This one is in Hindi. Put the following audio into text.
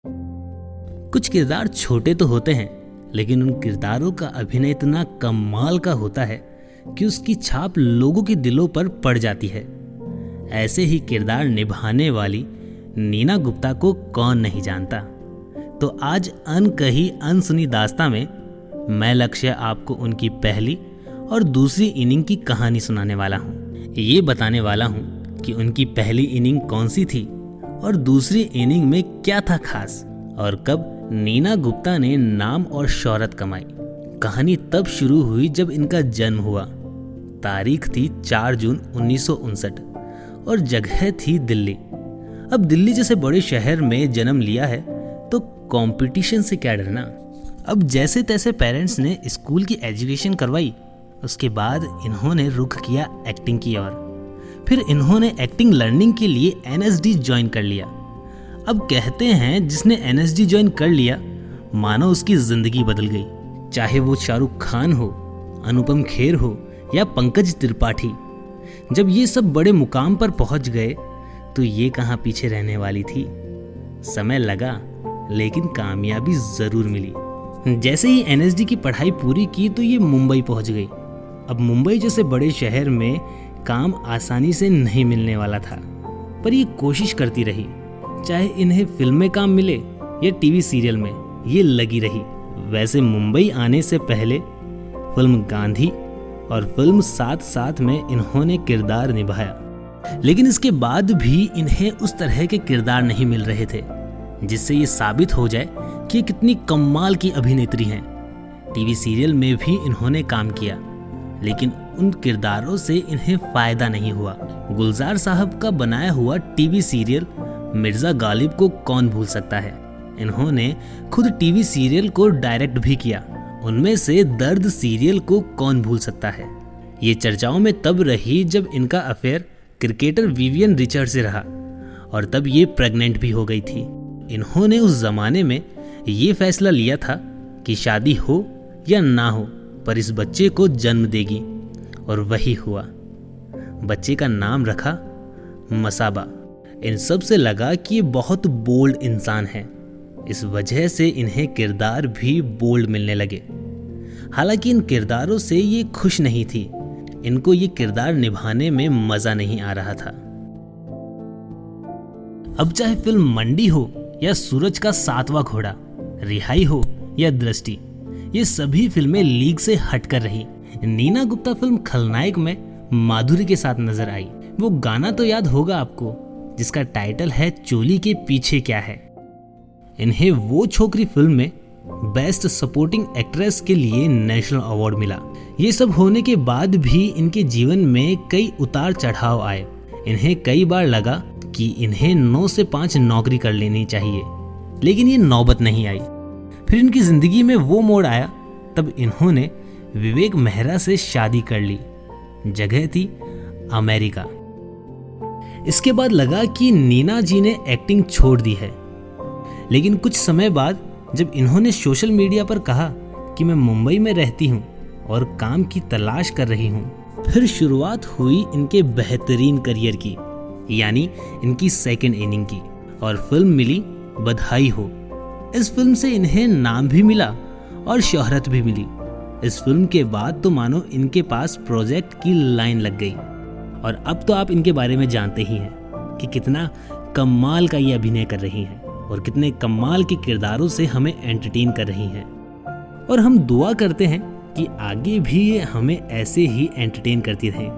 कुछ किरदार छोटे तो होते हैं, लेकिन उन किरदारों का अभिनय इतना कमाल का होता है कि उसकी छाप लोगों के दिलों पर पड़ जाती है। ऐसे ही किरदार निभाने वाली नीना गुप्ता को कौन नहीं जानता। तो आज अनकही अनसुनी दास्तां में मैं लक्ष्य आपको उनकी पहली और दूसरी इनिंग की कहानी सुनाने वाला हूँ। ये बताने वाला हूँ कि उनकी पहली इनिंग कौन सी थी और दूसरी इनिंग में क्या था खास, और कब नीना गुप्ता ने नाम और शोहरत कमाई। कहानी तब शुरू हुई जब इनका जन्म हुआ। तारीख थी 4 जून 1959 और जगह थी दिल्ली। अब दिल्ली जैसे बड़े शहर में जन्म लिया है तो कंपटीशन से क्या डरना। अब जैसे तैसे पेरेंट्स ने स्कूल की एजुकेशन करवाई। उसके बाद इन्होंने रुख किया एक्टिंग की ओर। फिर इन्होंने एक्टिंग लर्निंग के लिए एनएसडी ज्वाइन कर लिया। अब कहते हैं जिसने एनएसडी ज्वाइन कर लिया मानो उसकी जिंदगी बदल गई। चाहे वो शाहरुख खान हो, अनुपम खेर हो या पंकज त्रिपाठी। जब ये सब बड़े मुकाम पर पहुंच गए तो ये कहाँ पीछे रहने वाली थी। समय लगा लेकिन कामयाबी जरूर मिली। जैसे ही एनएसडी की पढ़ाई पूरी की तो ये मुंबई पहुंच गई। अब मुंबई जैसे बड़े शहर में काम आसानी से नहीं मिलने वाला था, पर ये कोशिश करती रही। चाहे इन्हें फिल्म में काम मिले या टीवी सीरियल में, ये लगी रही। वैसे मुंबई आने से पहले फिल्म गांधी और फिल्म साथ साथ में इन्होंने किरदार निभाया, लेकिन इसके बाद भी इन्हें उस तरह के किरदार नहीं मिल रहे थे जिससे ये साबित हो जाए कि कितनी कमाल की अभिनेत्री हैं। टीवी सीरियल में भी इन्होंने काम किया, लेकिन उन किरदारों से इन्हें फायदा नहीं हुआ। गुलजार साहब का बनाया हुआ टीवी सीरियल मिर्जा गालिब को कौन भूल सकता है। इन्होंने खुद टीवी सीरियल को डायरेक्ट भी किया। उनमें से दर्द सीरियल को कौन भूल सकता है। ये चर्चाओं में तब रही जब इनका अफेयर क्रिकेटर विवियन रिचर्ड से रहा, और तब ये प्रेग्नेंट भी हो गई थी। इन्होंने उस जमाने में ये फैसला लिया था कि शादी हो या ना हो, पर इस बच्चे को जन्म देगी, और वही हुआ। बच्चे का नाम रखा मसाबा। इन सब से लगा कि ये बहुत बोल्ड इंसान है। इस वजह से इन्हें किरदार भी बोल्ड मिलने लगे। हालांकि इन किरदारों से ये खुश नहीं थी। इनको ये किरदार निभाने में मजा नहीं आ रहा था। अब चाहे फिल्म मंडी हो या सूरज का 7वां घोड़ा, रिहाई हो या दृष्टि, ये सभी फिल्में लीग से हटकर रही। नीना गुप्ता फिल्म खलनायक में माधुरी के साथ नजर आई। वो गाना तो याद होगा आपको जिसका टाइटल है चोली के पीछे क्या है। इन्हें वो छोकरी फिल्म में बेस्ट सपोर्टिंग एक्ट्रेस के लिए नेशनल अवार्ड मिला। ये सब होने के बाद भी इनके जीवन में कई उतार चढ़ाव आए। इन्हें कई बार लगा कि इन्हें 9 से 5 नौकरी कर लेनी चाहिए, लेकिन ये नौबत नहीं आई। फिर इनकी जिंदगी में वो मोड़ आया, तब इन्होंने विवेक मेहरा से शादी कर ली। जगह थी अमेरिका। इसके बाद लगा कि नीना जी ने एक्टिंग छोड़ दी है, लेकिन कुछ समय बाद जब इन्होंने सोशल मीडिया पर कहा कि मैं मुंबई में रहती हूँ और काम की तलाश कर रही हूँ, फिर शुरुआत हुई इनके बेहतरीन करियर की, यानी इनकी सेकंड इनिंग की, और फिल्म मिली बधाई हो। इस फिल्म से इन्हें नाम भी मिला और शोहरत भी मिली। इस फिल्म के बाद तो मानो इनके पास प्रोजेक्ट की लाइन लग गई। और अब तो आप इनके बारे में जानते ही हैं कि कितना कमाल का ये अभिनय कर रही हैं और कितने कमाल के किरदारों से हमें एंटरटेन कर रही हैं। और हम दुआ करते हैं कि आगे भी ये हमें ऐसे ही एंटरटेन करती रहें।